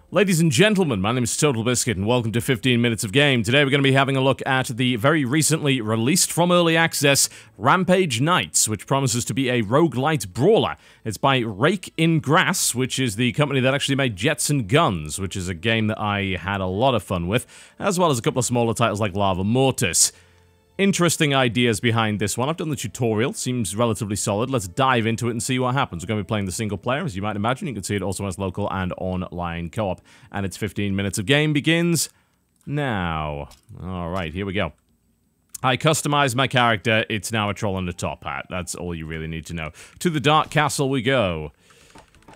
Ladies and gentlemen, my name is TotalBiscuit and welcome to 15 Minutes of Game. Today we're going to be having a look at the very recently released from early access Rampage Knights, which promises to be a roguelite brawler. It's by Rake in Grass, which is the company that actually made Jets and Guns, which is a game that I had a lot of fun with, as well as a couple of smaller titles like Lava Mortis. Interesting ideas behind this one. I've done the tutorial. Seems relatively solid. Let's dive into it and see what happens. We're going to be playing the single player, as you might imagine. You can see it also has local and online co-op. And its 15 minutes of game begins now. Alright, here we go. I customized my character. It's now a troll and a top hat. That's all you really need to know. To the Dark Castle we go.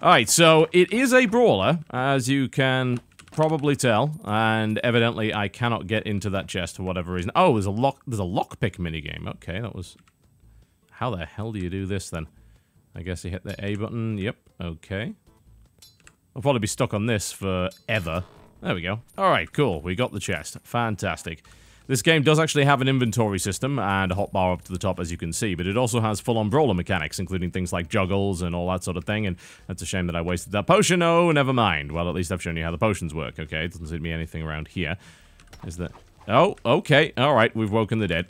Alright, so it is a brawler, as you can probably tell, and evidently I cannot get into that chest for whatever reason. Oh, there's a lockpick minigame. Okay, that was... How the hell do you do this, then? I guess you hit the A button. Yep, okay. I'll probably be stuck on this forever. There we go. Alright, cool. We got the chest. Fantastic. This game does actually have an inventory system and a hotbar up to the top, as you can see, but it also has full-on brawler mechanics, including things like juggles and all that sort of thing, and that's a shame that I wasted that potion. Oh, never mind. Well, at least I've shown you how the potions work, okay? It doesn't seem to be anything around here. Is that... Oh, okay. Alright, we've woken the dead.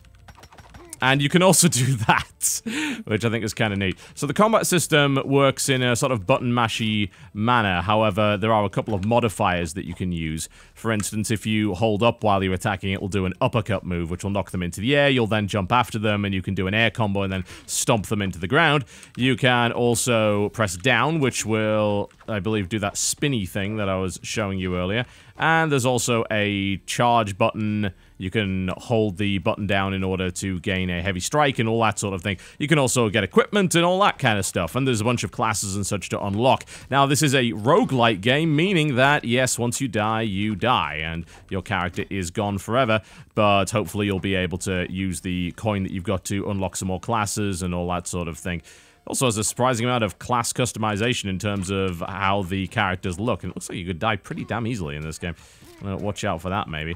And you can also do that, which I think is kind of neat. So the combat system works in a sort of button-mashy manner. However, there are a couple of modifiers that you can use. For instance, if you hold up while you're attacking, it will do an uppercut move, which will knock them into the air. You'll then jump after them, and you can do an air combo and then stomp them into the ground. You can also press down, which will, I believe, do that spinny thing that I was showing you earlier. And there's also a charge button. You can hold the button down in order to gain a heavy strike and all that sort of thing. You can also get equipment and all that kind of stuff. And there's a bunch of classes and such to unlock. Now, this is a roguelite game, meaning that, yes, once you die, and your character is gone forever. But hopefully you'll be able to use the coin that you've got to unlock some more classes and all that sort of thing. Also has a surprising amount of class customization in terms of how the characters look. And it looks like you could die pretty damn easily in this game. Watch out for that, maybe.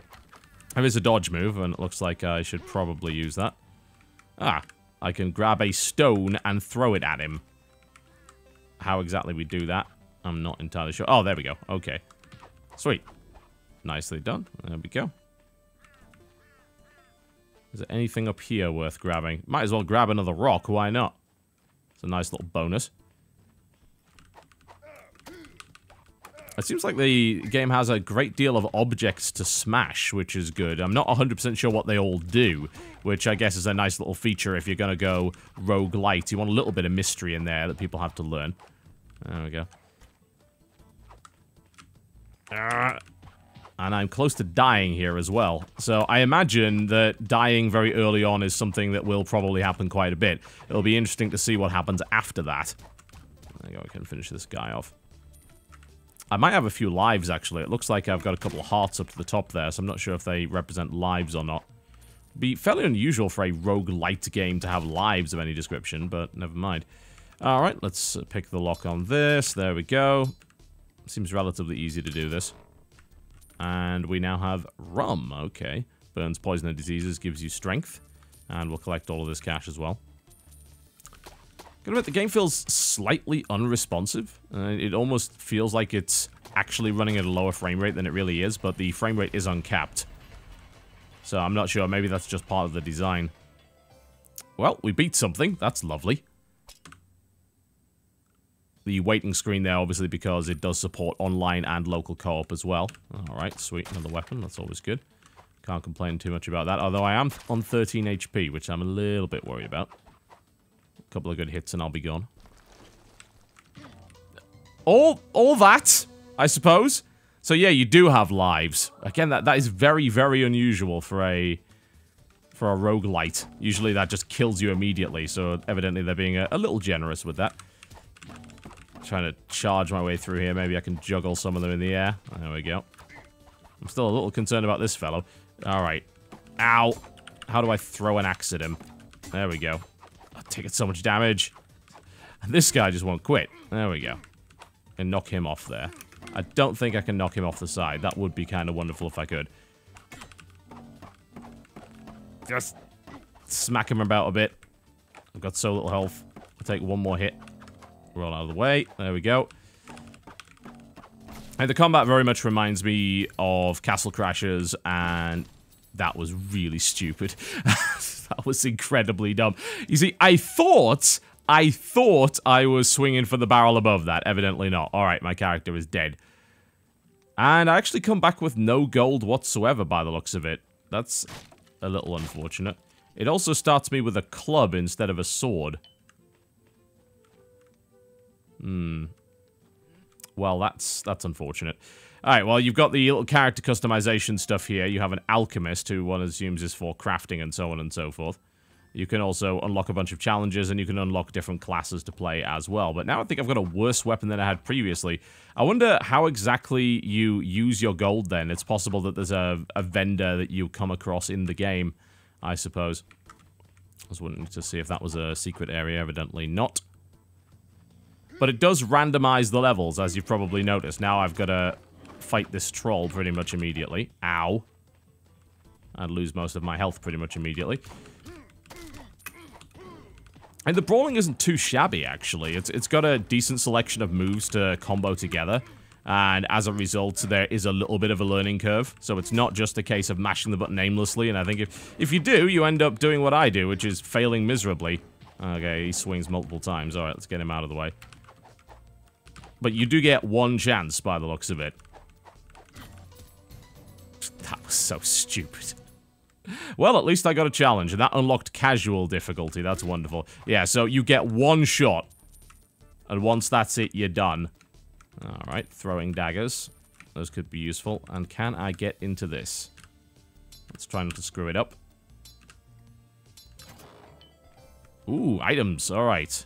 There is a dodge move, and it looks like I should probably use that. Ah, I can grab a stone and throw it at him. How exactly we do that, I'm not entirely sure. Oh, there we go. Okay. Sweet. Nicely done. There we go. Is there anything up here worth grabbing? Might as well grab another rock, why not? It's a nice little bonus. It seems like the game has a great deal of objects to smash, which is good. I'm not 100% sure what they all do, which I guess is a nice little feature if you're going to go roguelite. You want a little bit of mystery in there that people have to learn. There we go. And I'm close to dying here as well. So I imagine that dying very early on is something that will probably happen quite a bit. It'll be interesting to see what happens after that. There you go, I can finish this guy off. I might have a few lives, actually. It looks like I've got a couple of hearts up to the top there, so I'm not sure if they represent lives or not. It'd be fairly unusual for a roguelite game to have lives of any description, but never mind. Alright, let's pick the lock on this. There we go. Seems relatively easy to do this. And we now have rum. Okay. Burns poison and diseases, gives you strength. And we'll collect all of this cash as well. Gotta admit, the game feels slightly unresponsive. It almost feels like it's actually running at a lower frame rate than it really is, but the frame rate is uncapped. So I'm not sure. Maybe that's just part of the design. Well, we beat something. That's lovely. The waiting screen there, obviously, because it does support online and local co-op as well. Alright, sweet. Another weapon. That's always good. Can't complain too much about that. Although I am on 13 HP, which I'm a little bit worried about. Couple of good hits and I'll be gone. All that, I suppose. So yeah, you do have lives. Again, that is very, very unusual for a roguelite. Usually that just kills you immediately, so evidently they're being a little generous with that. Trying to charge my way through here. Maybe I can juggle some of them in the air. There we go. I'm still a little concerned about this fellow. Alright. Ow. How do I throw an axe at him? There we go. Taking so much damage. And this guy just won't quit. There we go. And knock him off there. I don't think I can knock him off the side. That would be kind of wonderful if I could. Just smack him about a bit. I've got so little health. I'll take one more hit. Roll out of the way. There we go. And the combat very much reminds me of Castle Crashers, and that was really stupid. That was incredibly dumb. You see, I thought I was swinging for the barrel above that. Evidently not. Alright, my character is dead. And I actually come back with no gold whatsoever by the looks of it. That's a little unfortunate. It also starts me with a club instead of a sword. Well, that's unfortunate. Alright, well, you've got the little character customization stuff here. You have an alchemist, who one assumes is for crafting and so on and so forth. You can also unlock a bunch of challenges, and you can unlock different classes to play as well. But now I think I've got a worse weapon than I had previously. I wonder how exactly you use your gold then. It's possible that there's a vendor that you come across in the game, I suppose. I was wanting to see if that was a secret area. Evidently not. But it does randomize the levels, as you've probably noticed. Now I've got to fight this troll pretty much immediately. Ow. I'd lose most of my health pretty much immediately. And the brawling isn't too shabby, actually. It's got a decent selection of moves to combo together. And as a result, there is a little bit of a learning curve. So it's not just a case of mashing the button aimlessly. And I think if you do, you end up doing what I do, which is failing miserably. Okay, he swings multiple times. Alright, let's get him out of the way. But you do get one chance by the looks of it. That was so stupid. Well, at least I got a challenge, and that unlocked casual difficulty. That's wonderful. Yeah, so you get one shot. And once that's it, you're done. Alright, throwing daggers. Those could be useful. And can I get into this? Let's try not to screw it up. Ooh, items. Alright.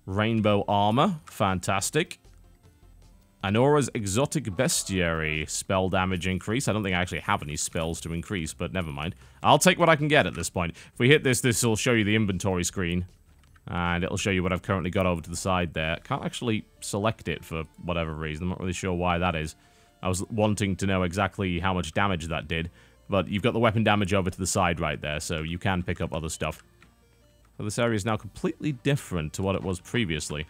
Rainbow armor. Fantastic. Anora's exotic bestiary. Spell damage increase. I don't think I actually have any spells to increase, but never mind. I'll take what I can get at this point. If we hit this, this will show you the inventory screen. And it'll show you what I've currently got over to the side there. Can't actually select it for whatever reason. I'm not really sure why that is. I was wanting to know exactly how much damage that did. But you've got the weapon damage over to the side right there, so you can pick up other stuff. So this area is now completely different to what it was previously.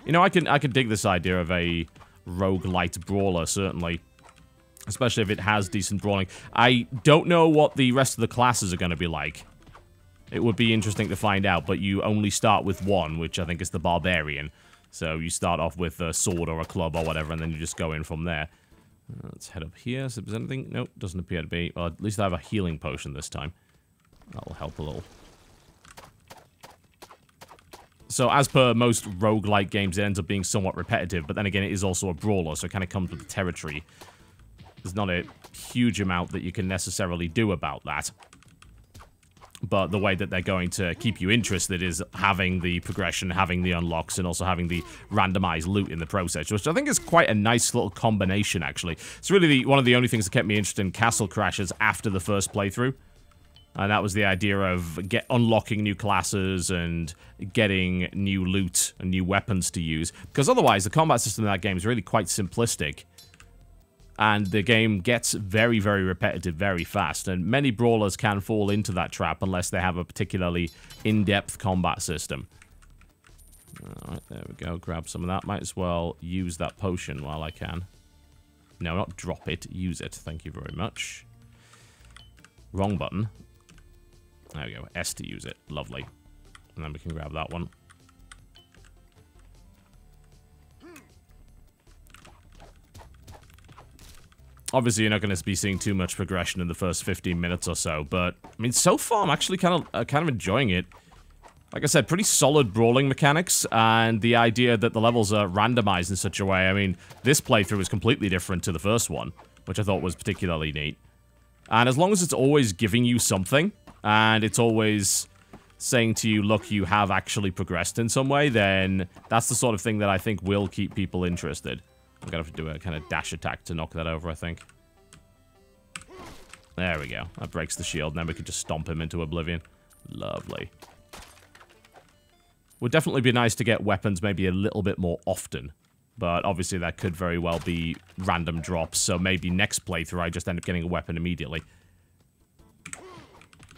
You know, I can dig this idea of a roguelite brawler, certainly. Especially if it has decent brawling. I don't know what the rest of the classes are going to be like. It would be interesting to find out, but you only start with one, which I think is the barbarian. So you start off with a sword or a club or whatever, and then you just go in from there. Let's head up here. So if there's anything... Nope, doesn't appear to be. Well, at least I have a healing potion this time. That'll help a little. So as per most roguelike games, it ends up being somewhat repetitive, but then again, it is also a brawler, so it kind of comes with the territory. There's not a huge amount that you can necessarily do about that. But the way that they're going to keep you interested is having the progression, having the unlocks, and also having the randomized loot in the process, which I think is quite a nice little combination, actually. It's really one of the only things that kept me interested in Castle Crashers after the first playthrough. And that was the idea of unlocking new classes and getting new loot and new weapons to use. Because otherwise, the combat system in that game is really quite simplistic. And the game gets very, very repetitive very fast. And many brawlers can fall into that trap unless they have a particularly in-depth combat system. Alright, there we go. Grab some of that. Might as well use that potion while I can. No, not drop it. Use it. Thank you very much. Wrong button. There we go. S to use it. Lovely. And then we can grab that one. Obviously, you're not going to be seeing too much progression in the first 15 minutes or so, but, I mean, so far, I'm actually kind of enjoying it. Like I said, pretty solid brawling mechanics, and the idea that the levels are randomized in such a way, I mean, this playthrough is completely different to the first one, which I thought was particularly neat. And as long as it's always giving you something, and it's always saying to you, look, you have actually progressed in some way, then that's the sort of thing that I think will keep people interested. I'm gonna have to do a kind of dash attack to knock that over, I think. There we go. That breaks the shield, and then we can just stomp him into oblivion. Lovely. Would definitely be nice to get weapons maybe a little bit more often. But obviously that could very well be random drops, so maybe next playthrough I just end up getting a weapon immediately.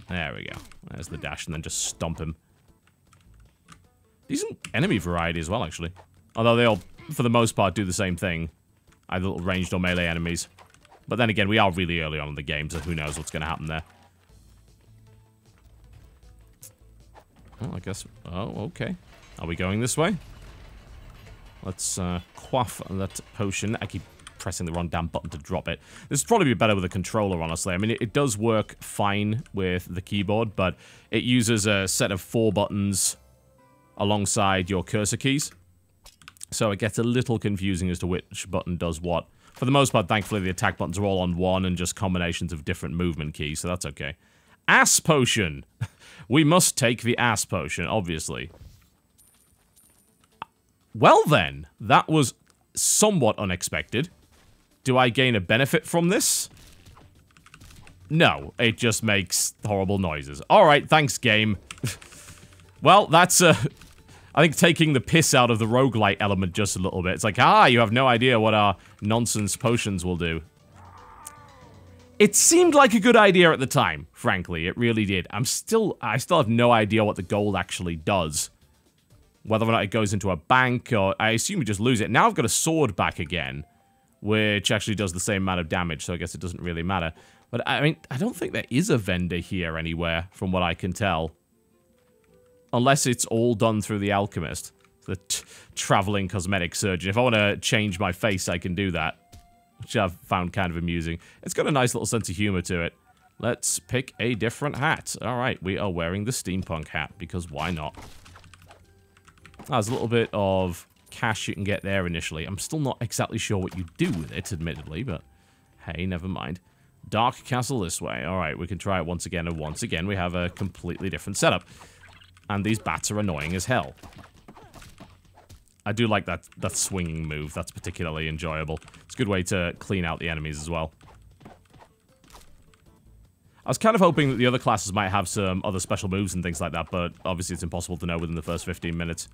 There we go. There's the dash, and then just stomp him. Decent enemy variety as well, actually. Although they all, for the most part, do the same thing. either little ranged or melee enemies. But then again, we are really early on in the game, so who knows what's going to happen there. Oh, I guess... Oh, okay. Are we going this way? Let's quaff that potion. I keep pressing the wrong damn button to drop it. This would probably be better with a controller, honestly. I mean, it does work fine with the keyboard, but it uses a set of 4 buttons alongside your cursor keys. So it gets a little confusing as to which button does what. For the most part, thankfully, the attack buttons are all on one and just combinations of different movement keys, so that's okay. Ass potion! We must take the ass potion, obviously. Well then, that was somewhat unexpected. Do I gain a benefit from this? No, it just makes horrible noises. Alright, thanks, game. Well, that's, I think taking the piss out of the roguelite element just a little bit. It's like, you have no idea what our nonsense potions will do. It seemed like a good idea at the time, frankly. It really did. I still have no idea what the gold actually does. Whether or not it goes into a bank, or I assume we just lose it. Now I've got a sword back again, which actually does the same amount of damage, so I guess it doesn't really matter. But, I mean, I don't think there is a vendor here anywhere, from what I can tell. Unless it's all done through the alchemist. The traveling cosmetic surgeon. If I want to change my face, I can do that. Which I've found kind of amusing. It's got a nice little sense of humor to it. Let's pick a different hat. Alright, we are wearing the steampunk hat, because why not? There's a little bit of cash you can get there initially. I'm still not exactly sure what you do with it, admittedly, but hey, never mind. Dark Castle this way. Alright, we can try it once again, and once again we have a completely different setup. And these bats are annoying as hell. I do like that swinging move. That's particularly enjoyable. It's a good way to clean out the enemies as well. I was kind of hoping that the other classes might have some other special moves and things like that, but obviously it's impossible to know within the first 15 minutes.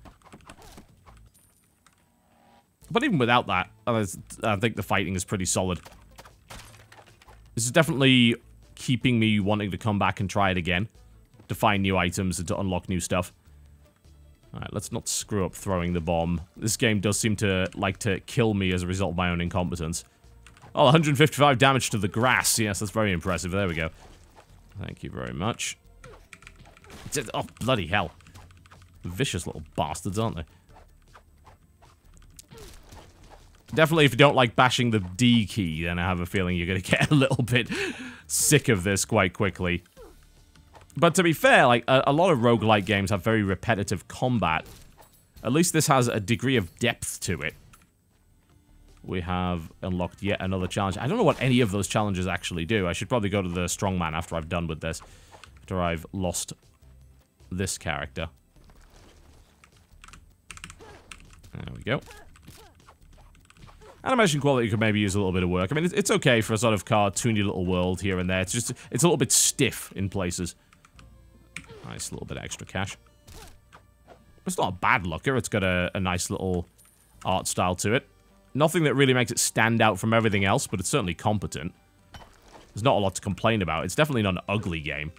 But even without that, I think the fighting is pretty solid. This is definitely keeping me wanting to come back and try it again. To find new items and to unlock new stuff. Alright, let's not screw up throwing the bomb. This game does seem to like to kill me as a result of my own incompetence. Oh, 155 damage to the grass. Yes, that's very impressive. There we go. Thank you very much. Oh, bloody hell. Vicious little bastards, aren't they? Definitely, if you don't like bashing the D key, then I have a feeling you're going to get a little bit sick of this quite quickly. But to be fair, like, a lot of roguelike games have very repetitive combat. At least this has a degree of depth to it. We have unlocked yet another challenge. I don't know what any of those challenges actually do. I should probably go to the strongman after I've done with this. After I've lost this character. There we go. Animation quality could maybe use a little bit of work. I mean, it's okay for a sort of cartoony little world here and there. It's just, it's a little bit stiff in places. Nice little bit of extra cash. It's not a bad looker. It's got a nice little art style to it. Nothing that really makes it stand out from everything else, but it's certainly competent. There's not a lot to complain about. It's definitely not an ugly game.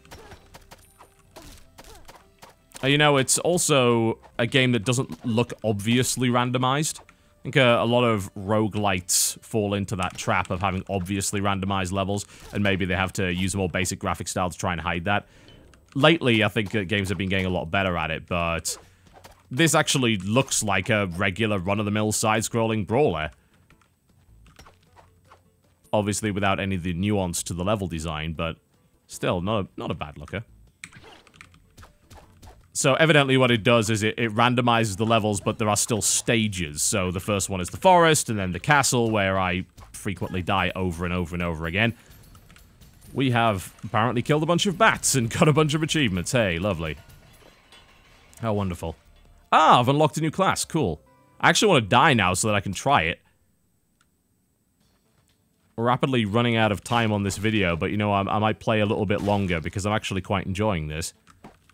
You know, it's also a game that doesn't look obviously randomized. I think a lot of roguelites fall into that trap of having obviously randomized levels, and maybe they have to use a more basic graphic style to try and hide that. Lately, I think games have been getting a lot better at it, but this actually looks like a regular run-of-the-mill side-scrolling brawler. Obviously, without any of the nuance to the level design, but still, not a bad looker. So, evidently what it does is it randomizes the levels, but there are still stages. So, the first one is the forest, and then the castle, where I frequently die over and over and over again. We have apparently killed a bunch of bats and got a bunch of achievements. Hey, lovely. How wonderful. Ah, I've unlocked a new class. Cool. I actually want to die now so that I can try it. We're rapidly running out of time on this video, but you know, I might play a little bit longer because I'm actually quite enjoying this.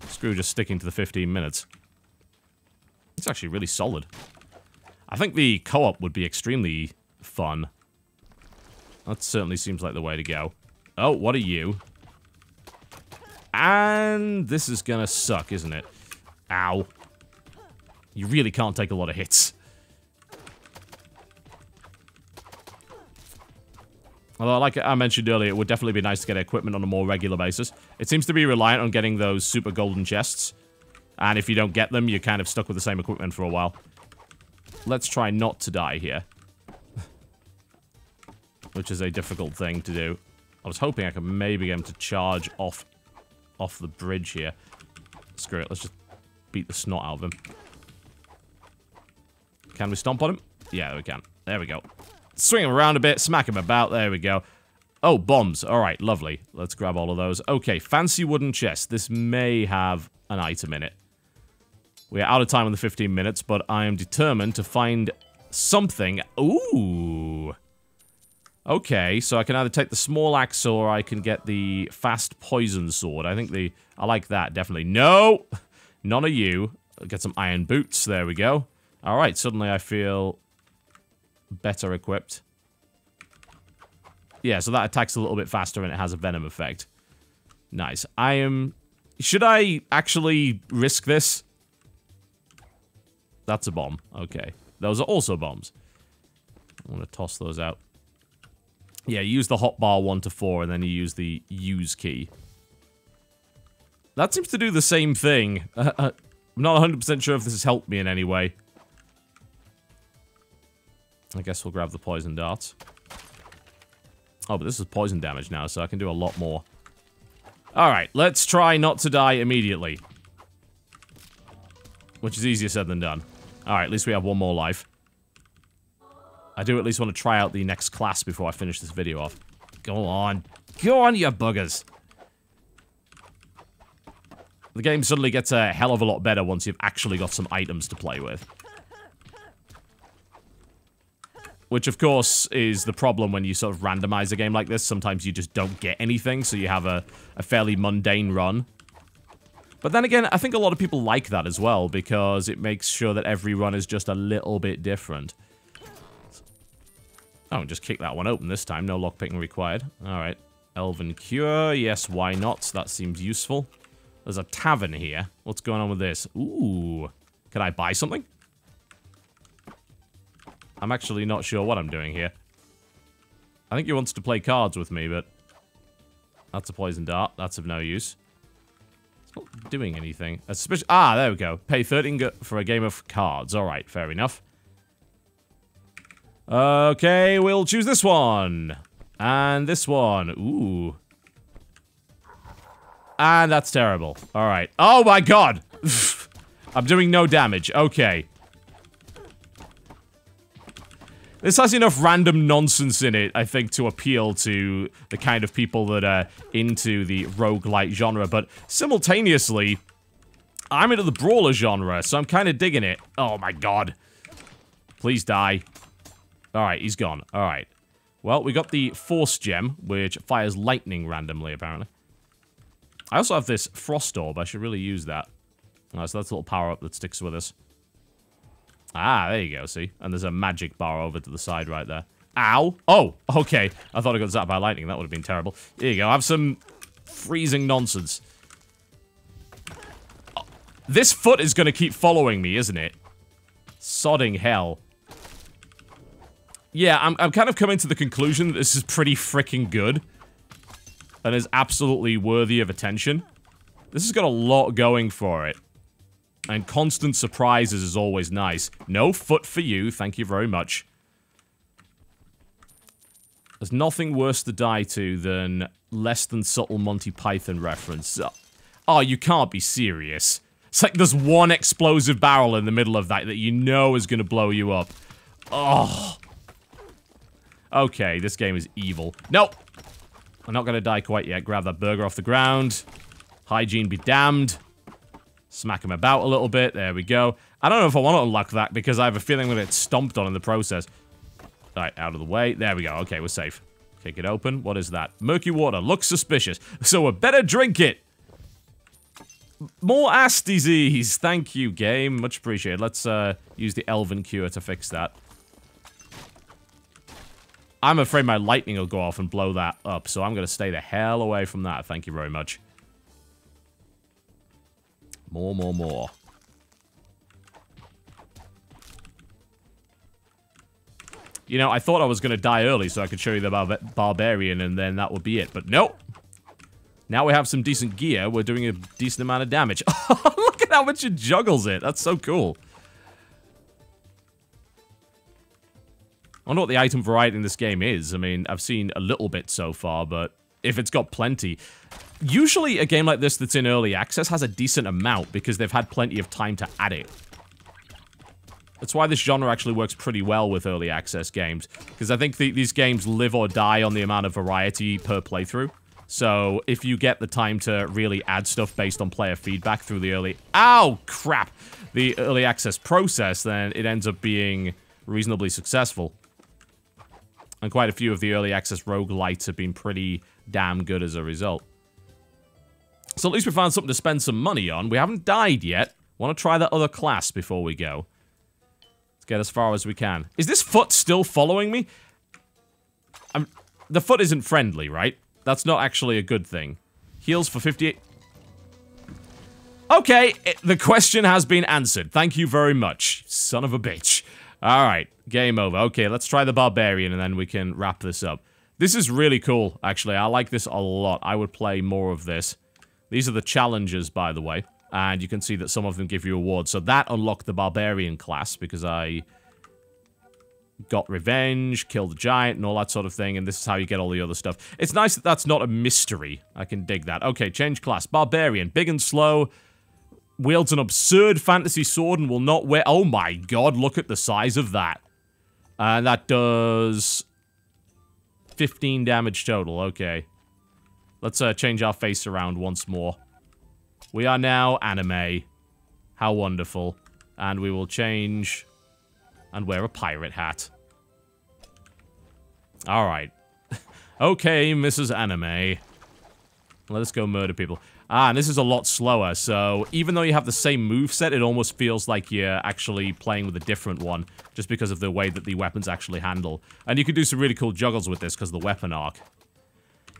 Screw just sticking to the 15 minutes. It's actually really solid. I think the co-op would be extremely fun. That certainly seems like the way to go. Oh, what are you? And this is gonna suck, isn't it? Ow. You really can't take a lot of hits. Although, like I mentioned earlier, it would definitely be nice to get equipment on a more regular basis. It seems to be reliant on getting those super golden chests. And if you don't get them, you're kind of stuck with the same equipment for a while. Let's try not to die here. Which is a difficult thing to do. I was hoping I could maybe get him to charge off the bridge here. Screw it, let's just beat the snot out of him. Can we stomp on him? Yeah, we can. There we go. Swing him around a bit, smack him about, there we go. Oh, bombs. Alright, lovely. Let's grab all of those. Okay, fancy wooden chest. This may have an item in it. We're out of time on the 15 minutes, but I am determined to find something. Ooh. Okay, so I can either take the small axe or I can get the fast poison sword. I think I like that, definitely. No! None of you. I'll get some iron boots. There we go. Alright, suddenly I feel better equipped. Yeah, so that attacks a little bit faster and it has a venom effect. Nice. Should I actually risk this? That's a bomb. Okay. Those are also bombs. I want to toss those out. Yeah, you use the hotbar 1 to 4, and then you use the use key. That seems to do the same thing. I'm not 100% sure if this has helped me in any way. I guess we'll grab the poison darts. Oh, but this is poison damage now, so I can do a lot more. Alright, let's try not to die immediately. Which is easier said than done. Alright, at least we have one more life. I do at least want to try out the next class before I finish this video off. Go on. Go on, you buggers. The game suddenly gets a hell of a lot better once you've actually got some items to play with. Which, of course, is the problem when you sort of randomize a game like this. Sometimes you just don't get anything, so you have a fairly mundane run. But then again, I think a lot of people like that as well, because it makes sure that every run is just a little bit different. Oh, just kick that one open this time. No lockpicking required. Alright. Elven Cure. Yes, why not? That seems useful. There's a tavern here. What's going on with this? Ooh. Can I buy something? I'm actually not sure what I'm doing here. I think he wants to play cards with me, but... That's a poison dart. That's of no use. It's not doing anything. Ah, there we go. Pay 13 for a game of cards. Alright, fair enough. Okay, we'll choose this one. And this one. Ooh. And that's terrible. Alright. Oh my god! I'm doing no damage. Okay. This has enough random nonsense in it, I think, to appeal to the kind of people that are into the roguelite genre, but simultaneously, I'm into the brawler genre, so I'm kind of digging it. Oh my god. Please die. Alright, he's gone. Alright. Well, we got the Force Gem, which fires lightning randomly, apparently. I also have this Frost Orb. I should really use that. Alright, so that's a little power-up that sticks with us. Ah, there you go, see? And there's a magic bar over to the side right there. Ow! Oh, okay. I thought I got zapped by lightning. That would have been terrible. Here you go. Have some freezing nonsense. Oh, this foot is going to keep following me, isn't it? Sodding hell. Yeah, I'm kind of coming to the conclusion that this is pretty freaking good. And is absolutely worthy of attention. This has got a lot going for it. And constant surprises is always nice. No foot for you, thank you very much. There's nothing worse to die to than less than subtle Monty Python reference. Oh, you can't be serious. It's like there's one explosive barrel in the middle of that you know is going to blow you up. Oh. Okay, this game is evil. Nope. I'm not going to die quite yet. Grab that burger off the ground. Hygiene be damned. Smack him about a little bit. There we go. I don't know if I want to unlock that because I have a feeling I'm going to get stomped on in the process. Alright, out of the way. There we go. Okay, we're safe. Kick it open. What is that? Murky water. Looks suspicious. So we better drink it. More ass disease. Thank you, game. Much appreciated. Let's use the Elven Cure to fix that. I'm afraid my lightning will go off and blow that up, so I'm going to stay the hell away from that. Thank you very much. You know, I thought I was going to die early so I could show you the Barbarian, and then that would be it. But nope. Now we have some decent gear. We're doing a decent amount of damage. Look at how much it juggles it. That's so cool. I wonder what the item variety in this game is. I mean, I've seen a little bit so far, but if it's got plenty... Usually a game like this that's in early access has a decent amount because they've had plenty of time to add it. That's why this genre actually works pretty well with early access games. Because I think these games live or die on the amount of variety per playthrough. So if you get the time to really add stuff based on player feedback through the early... Ow! Crap! The early access process, then it ends up being reasonably successful. And quite a few of the early access roguelites have been pretty damn good as a result. So at least we found something to spend some money on. We haven't died yet. Want to try that other class before we go. Let's get as far as we can. Is this foot still following me? The foot isn't friendly, right? That's not actually a good thing. Heals for 58... Okay, the question has been answered. Thank you very much, son of a bitch. Alright, game over. Okay, let's try the Barbarian and then we can wrap this up. This is really cool, actually. I like this a lot. I would play more of this. These are the challenges, by the way. And you can see that some of them give you awards. So that unlocked the Barbarian class because I got revenge, killed the giant, and all that sort of thing. And this is how you get all the other stuff. It's nice that that's not a mystery. I can dig that. Okay, change class. Barbarian. Big and slow. Wields an absurd fantasy sword and will not wear... Oh my god, look at the size of that. And that does... 15 damage total. Okay. Let's change our face around once more. We are now anime. How wonderful. And we will change and wear a pirate hat. Alright. Okay, Mrs. Anime. Let us go murder people. Ah, and this is a lot slower, so even though you have the same moveset, it almost feels like you're actually playing with a different one, just because of the way that the weapons actually handle. And you can do some really cool juggles with this because of the weapon arc.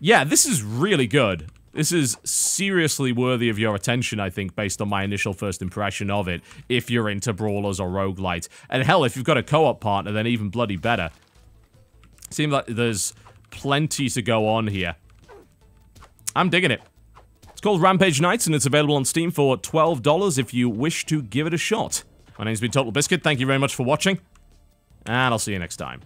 Yeah, this is really good. This is seriously worthy of your attention, I think, based on my initial first impression of it, if you're into brawlers or roguelites. And hell, if you've got a co-op partner, then even bloody better. Seems like there's plenty to go on here. I'm digging it. It's called Rampage Nights, and it's available on Steam for $12 if you wish to give it a shot. My name's been TotalBiscuit, thank you very much for watching, and I'll see you next time.